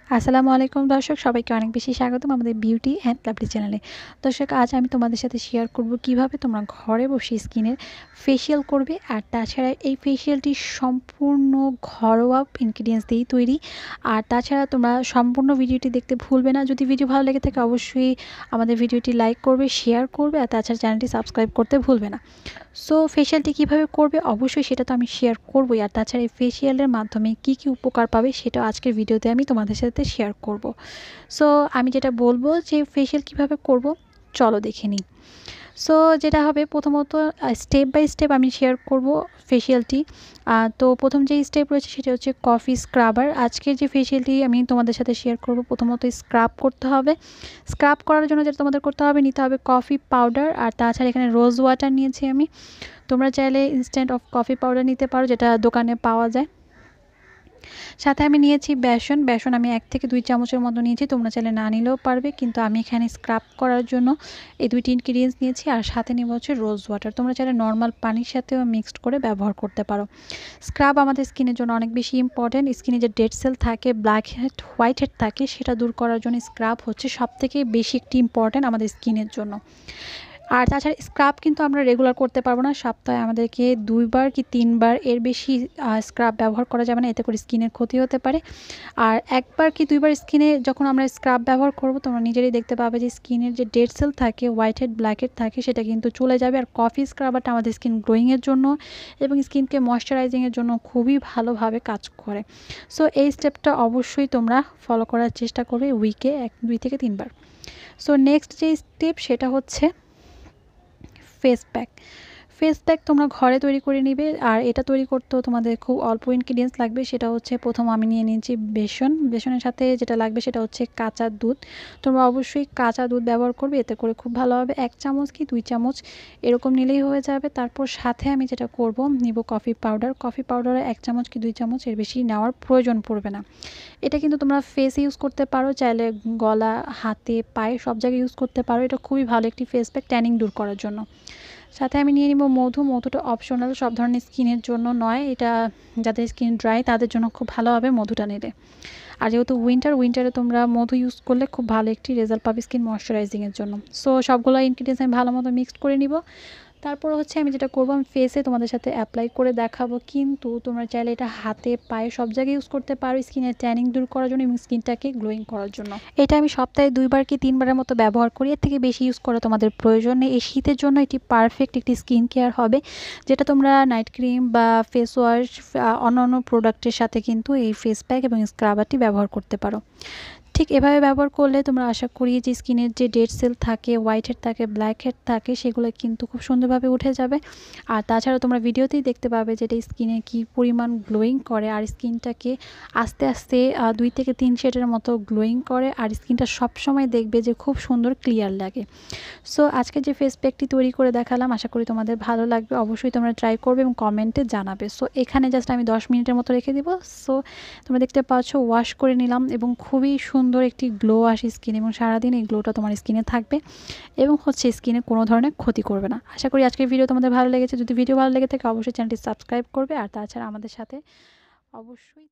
আসসালামু আলাইকুম দর্শক, সবাইকে অনেক বেশি স্বাগতম আমাদের বিউটি অ্যান্ড লাভলি চ্যানেলে। দর্শক, আজ আমি তোমাদের সাথে শেয়ার করব কিভাবে তোমরা ঘরে বসে স্কিনের ফেসিয়াল করবে। আর তাছাড়া এই ফেসিয়ালটি সম্পূর্ণ ঘরোয়া ইনগ্রিডিয়েন্টস দিয়েই তৈরি। আর তাছাড়া তোমরা সম্পূর্ণ ভিডিওটি দেখতে ভুলবে না। যদি ভিডিও ভালো লেগে থাকে অবশ্যই আমাদের ভিডিওটি লাইক করবে, শেয়ার করবে, আর তাছাড়া চ্যানেলটি সাবস্ক্রাইব করতে ভুলবে না। সো ফেসিয়ালটি কীভাবে করবে অবশ্যই সেটা তো আমি শেয়ার করবই। আর তাছাড়া এই ফেসিয়ালের মাধ্যমে কী কী উপকার পাবে সেটা আজকের ভিডিওতে আমি তোমাদের সাথে শেয়ার করব। সো আমি যেটা বলবো যে ফেসিয়াল কীভাবে করব চলো দেখে নিই। সো যেটা হবে প্রথমত স্টেপ বাই স্টেপ আমি শেয়ার করব ফেসিয়ালটি। তো প্রথম যে স্টেপ রয়েছে সেটা হচ্ছে কফি স্ক্রাবার। আজকের যে ফেসিয়ালটি আমি তোমাদের সাথে শেয়ার করব, প্রথমত স্ক্রাব করতে হবে। স্ক্রাব করার জন্য যেটা তোমাদের করতে হবে, নিতে হবে কফি পাউডার, আর তাছাড়া এখানে রোজ ওয়াটার নিয়েছি আমি। তোমরা চাইলে ইনস্ট্যান্ট অফ কফি পাউডার নিতে পারো, যেটা দোকানে পাওয়া যায়। সাথে আমি নিয়েছি বেসন আমি 1 থেকে 2 চামচের মতো নিয়েছি। তোমরা চাইলে না নিলেও পারবে, কিন্তু আমি এখানে স্ক্রাব করার জন্য এই 2টি ইনগ্রিডিয়েন্টস নিয়েছি। আর সাথে নেব হচ্ছে রোজ ওয়াটার। তোমরা চাইলে নর্মাল পানির সাথেও মিক্সড করে ব্যবহার করতে পারো। স্ক্রাব আমাদের স্কিনের জন্য অনেক বেশি ইম্পর্টেন্ট। স্কিনে যে ডেড সেল থাকে, ব্ল্যাক হেড, হোয়াইট হেড থাকে, সেটা দূর করার জন্য স্ক্রাব হচ্ছে সবথেকে বেশি একটি ইম্পর্টেন্ট আমাদের স্কিনের জন্য। আর তাছাড়া স্ক্রাব কিন্তু আমরা রেগুলার করতে পারবো না, সপ্তাহে আমাদেরকে 2 বার কি 3 বার, এর বেশি স্ক্রাব ব্যবহার করা যাবে না, এতে করে স্কিনের ক্ষতি হতে পারে। আর 1 বার কি 2 বার স্কিনে যখন আমরা স্ক্রাব ব্যবহার করব, তোমরা নিজেরাই দেখতে পাবে যে স্কিনের যে ডেড সেল থাকে, হোয়াইট হেড, ব্ল্যাক হেড থাকে, সেটা কিন্তু চলে যাবে। আর কফি স্ক্রাবারটা আমাদের স্কিন গ্লোয়িংয়ের জন্য এবং স্কিনকে ময়শ্চারাইজিংয়ের জন্য খুবই ভালোভাবে কাজ করে। সো এই স্টেপটা অবশ্যই তোমরা ফলো করার চেষ্টা করবে উইকে 2 থেকে 3 বার। সো নেক্সট যে স্টেপ সেটা হচ্ছে ফেস প্যাক তোমরা ঘরে তৈরি করে নিবে। আর এটা তৈরি করতেও তোমাদের খুব অল্প ইনগ্রিডিয়েন্টস লাগবে। সেটা হচ্ছে, প্রথম আমি নিয়ে নিয়েছি বেসনের সাথে যেটা লাগবে সেটা হচ্ছে কাঁচা দুধ। তোমরা অবশ্যই কাঁচা দুধ ব্যবহার করবে, এতে করে খুব ভালো হবে। 1 চামচ কি 2 চামচ এরকম নিলেই হয়ে যাবে। তারপর সাথে আমি যেটা করব, নিব কফি পাউডারে 1 চামচ কি 2 চামচ, এর বেশি নেওয়ার প্রয়োজন পড়বে না। এটা কিন্তু তোমরা ফেসে ইউজ করতে পারো, চাইলে গলা, হাতে, পায়ে সব জায়গায় ইউজ করতে পারো। এটা খুবই ভালো একটি ফেস প্যাক ট্যানিং দূর করার জন্য। সাথে আমি নিয়ে নিব মধুটা অপশনাল, সব ধরনের স্কিনের জন্য নয়। এটা যাদের স্কিন ড্রাই তাদের জন্য খুব ভালো হবে মধুটা নিলে। আর যেহেতু উইন্টারে তোমরা মধু ইউজ করলে খুব ভালো একটি রেজাল্ট পাবে স্কিন ময়শ্চারাইজিংয়ের জন্য। সো সবগুলো ইনগ্রিডিয়েন্টস আমি ভালো মতো মিক্সড করে নিব। তারপর হচ্ছে আমি যেটা করবো, আমি ফেসে তোমাদের সাথে অ্যাপ্লাই করে দেখাবো, কিন্তু তোমরা চাইলে এটা হাতে, পায়ে সব জায়গায় ইউজ করতে পারো স্কিনের ট্যানিং দূর করার জন্য এবং স্কিনটাকে গ্লোয়িং করার জন্য। এটা আমি সপ্তাহে 2 বার কি 3 বারের মতো ব্যবহার করি, এর থেকে বেশি ইউজ করা তোমাদের প্রয়োজন নেই। এই শীতের জন্য এটি পারফেক্ট একটি স্কিন কেয়ার হবে, যেটা তোমরা নাইট ক্রিম বা ফেস ওয়াশ, অন্যান্য প্রোডাক্টের সাথে কিন্তু এই ফেস প্যাক এবং স্ক্রাবারটি ব্যবহার করতে পারো। ঠিক এভাবে ব্যবহার করলে তোমরা আশা করি যে স্কিনের যে ডেড সেল থাকে, হোয়াইট হেড থাকে, ব্ল্যাক হেড থাকে, সেগুলো কিন্তু খুব সুন্দরভাবে উঠে যাবে। আর তাছাড়া তোমরা ভিডিওতেই দেখতে পাবে যে এটা স্কিনে কী পরিমাণ গ্লোয়িং করে, আর স্কিনটাকে আস্তে আস্তে 2 থেকে 3 শেডের মতো গ্লোয়িং করে। আর স্কিনটা সবসময় দেখবে যে খুব সুন্দর ক্লিয়ার লাগে। সো আজকে যে ফেস প্যাকটি তৈরি করে দেখালাম, আশা করি তোমাদের ভালো লাগবে। অবশ্যই তোমরা ট্রাই করবে এবং কমেন্টে জানাবে। সো এখানে জাস্ট আমি 10 মিনিটের মতো রেখে দিব। সো তোমরা দেখতে পাচ্ছ ওয়াশ করে নিলাম এবং খুবই সুন্দর একটি গ্লো আসে স্কিনে, এবং সারাদিন এই গ্লোটা তোমার স্কিনে থাকবে এবং হচ্ছে স্কিনে কোনো ধরনের ক্ষতি করবে না। আশা করি আজকের ভিডিও তোমাদের ভালো লেগেছে। যদি ভিডিও ভালো লেগে থাকে অবশ্যই চ্যানেলটি সাবস্ক্রাইব করবে, আর তাছাড়া আমাদের সাথে অবশ্যই